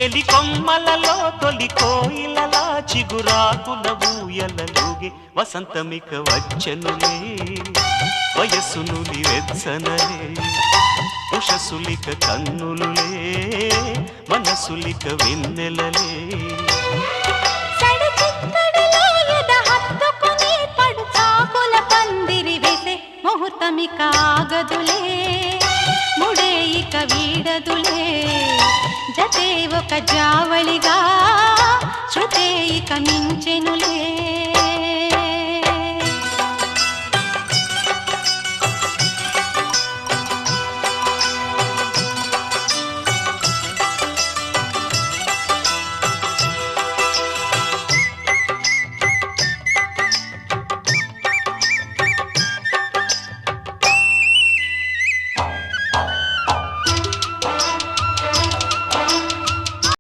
ఎలి కొమ్మలలో తొలి కోయిలలా చిగురాకుల ఊయలలుగే వసంతమిక వచ్చనులే వయస్సునులి వెచ్చనలే ఉషసులిక కన్నులులే మనసులిక వెన్నెలలే ముహూర్తమిక ఆగదులే ముడేయిక వీడదులే జతే ఒక జావళిగా శృతే ఇక మించెనులే